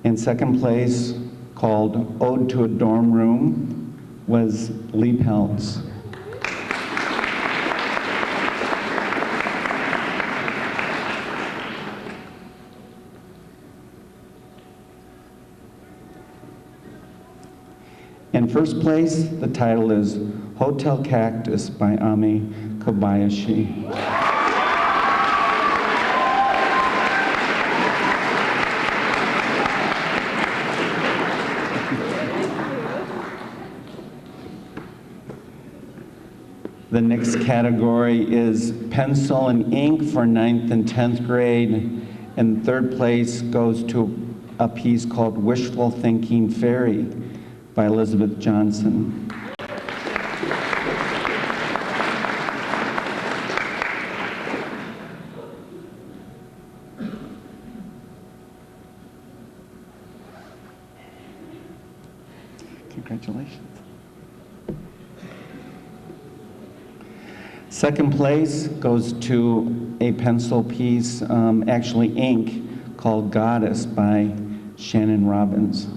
And second place, called Ode to a Dorm Room, was Lee Peltz. And first place, the title is Hotel Cactus by Ami Kobayashi. The next category is pencil and ink for 9th and 10th grade. And third place goes to a piece called Wishful Thinking Fairy by Elizabeth Johnson. Congratulations. Second place goes to a pencil piece, actually ink, called Goddess by Shannon Robbins.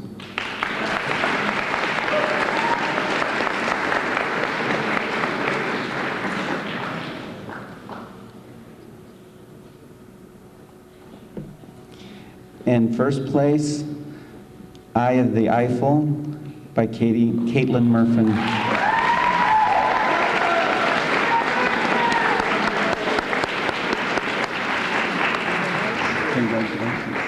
And first place, Eye of the Eiffel by Caitlin Murphin. Congratulations.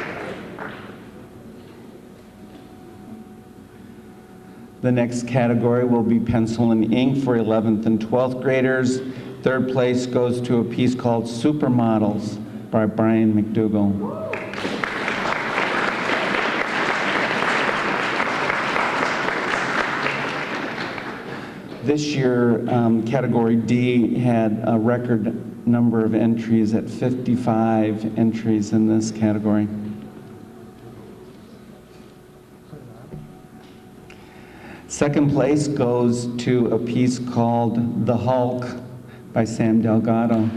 The next category will be pencil and ink for 11th and 12th graders. Third place goes to a piece called Supermodels by Brian McDougall. This year, Category D had a record number of entries at 55 entries in this category. Second place goes to a piece called The Hulk by Sam Delgado.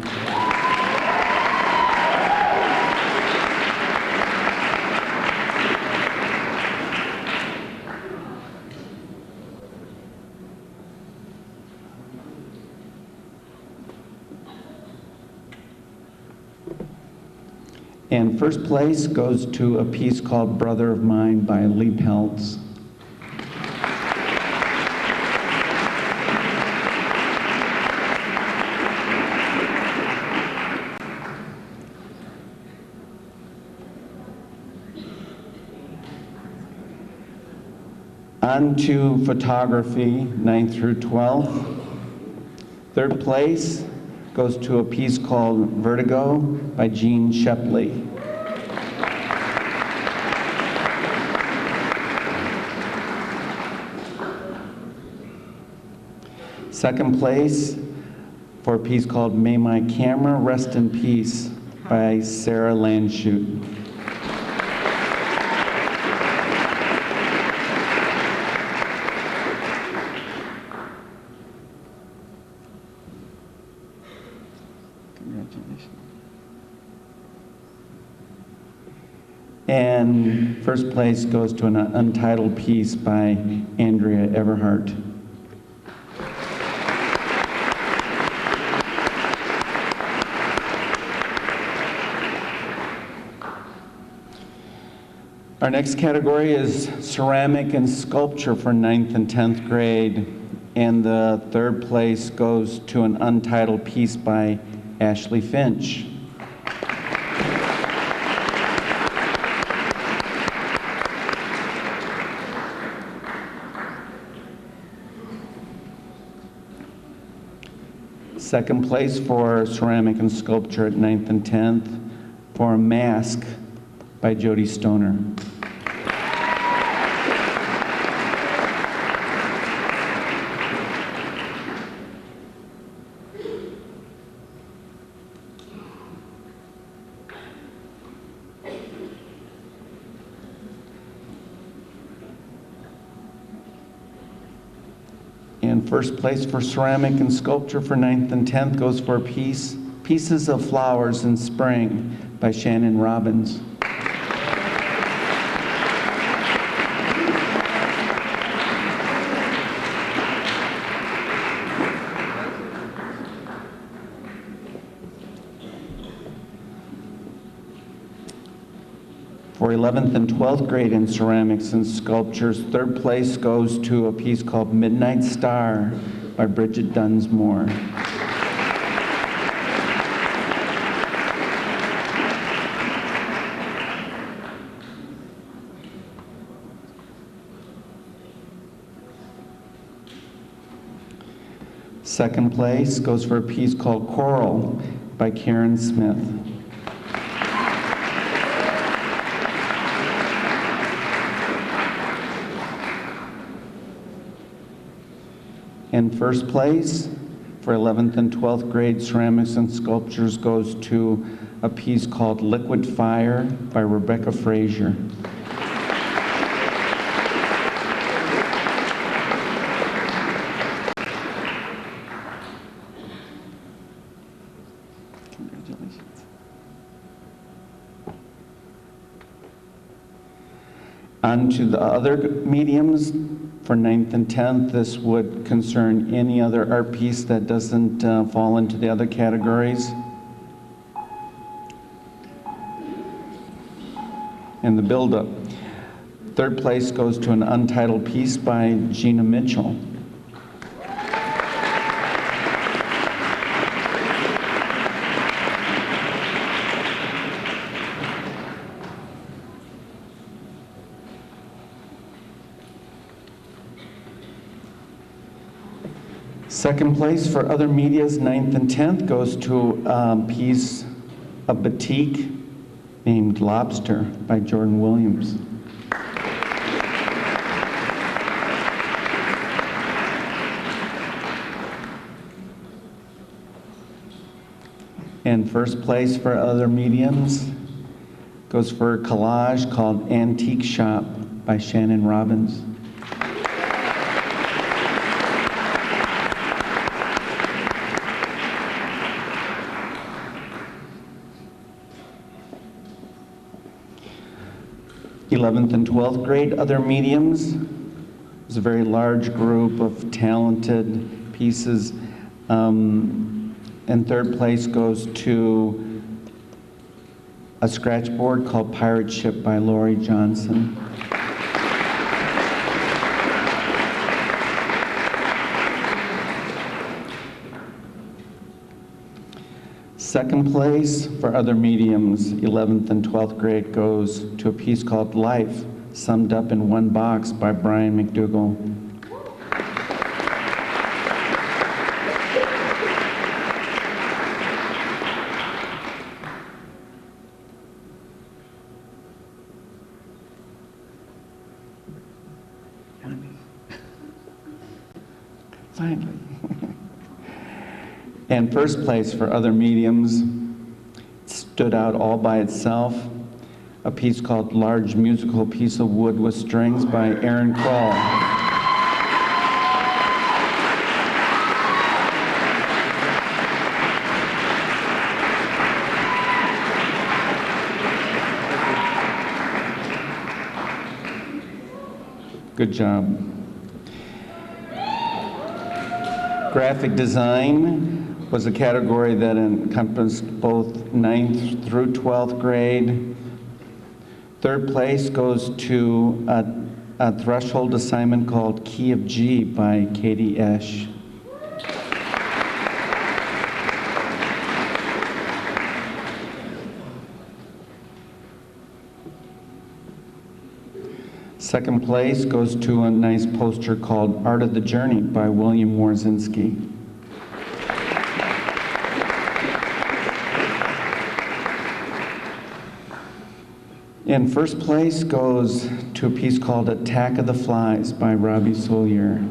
And first place goes to a piece called Brother of Mine by Lee Peltz. On to photography, 9th through 12th. Third place goes to a piece called Vertigo by Gene Shepley. Second place for a piece called May My Camera Rest in Peace by Sarah Landshut. And first place goes to an untitled piece by Andrea Everhart. Our next category is ceramic and sculpture for 9th and 10th grade. And the third place goes to an untitled piece by Ashley Finch. Second place for ceramic and sculpture at 9th and 10th for a mask by Jody Stoner. And first place for ceramic and sculpture for 9th and 10th goes for Pieces of Flowers in Spring by Shannon Robbins. For 11th and 12th grade in ceramics and sculptures, third place goes to a piece called Midnight Star by Bridget Dunsmore. Second place goes for a piece called Coral by Karen Smith. And first place for 11th and 12th grade ceramics and sculptures goes to a piece called Liquid Fire by Rebecca Frazier. Congratulations. On to the other mediums. For 9th and 10th, this would concern any other art piece that doesn't fall into the other categories. And the build-up. Third place goes to an untitled piece by Gina Mitchell. Second place for other media's 9th and 10th goes to a piece of batik named Lobster by Jordan Williams. And first place for other mediums goes for a collage called Antique Shop by Shannon Robbins. '11th and 12th grade, other mediums. It was a very large group of talented pieces. And third place goes to a scratchboard called Pirate Ship by Lori Johnson. Second place for other mediums, 11th and 12th grade, goes to a piece called Life, Summed Up in One Box by Brian McDougall. Finally. And first place for other mediums stood out all by itself, a piece called Large Musical Piece of Wood with Strings by Aaron Kroll. Good job. Graphic design was a category that encompassed both 9th through 12th grade. Third place goes to a threshold assignment called Key of G by Katie Esch. Second place goes to a nice poster called Art of the Journey by William Warzinski. And first place goes to a piece called Attack of the Flies by Robbie Solier.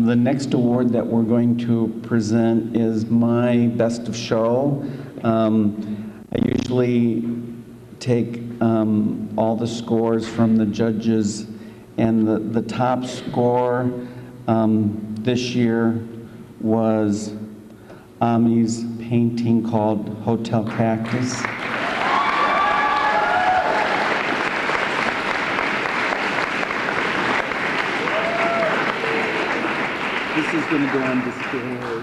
The next award that we're going to present is my Best of Show. I usually take all the scores from the judges, and the top score this year was Ami's painting called Hotel Cactus. This is going to go on display.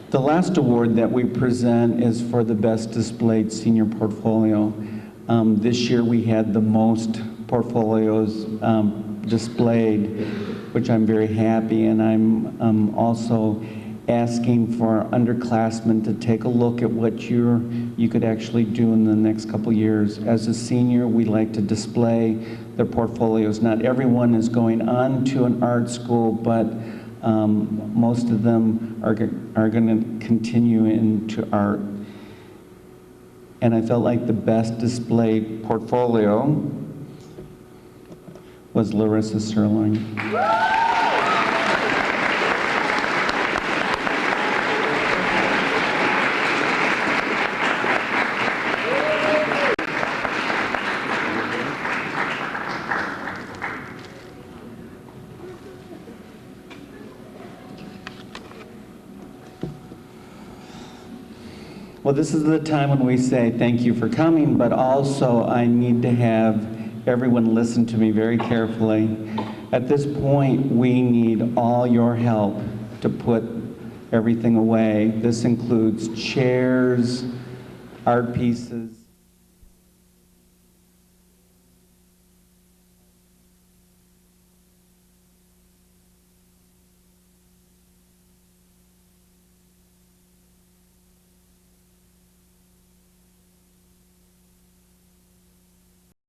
The last award that we present is for the best displayed senior portfolio. This year we had the most portfolios displayed, which I'm very happy, and I'm also asking for underclassmen to take a look at what you could actually do in the next couple years. As a senior, we like to display their portfolios. Not everyone is going on to an art school, but most of them are going to continue into art. And I felt like the best displayed portfolio was Larissa Sirloin. Well, this is the time when we say thank you for coming, but also I need to have everyone listen to me very carefully. At this point, we need all your help to put everything away. This includes chairs, art pieces,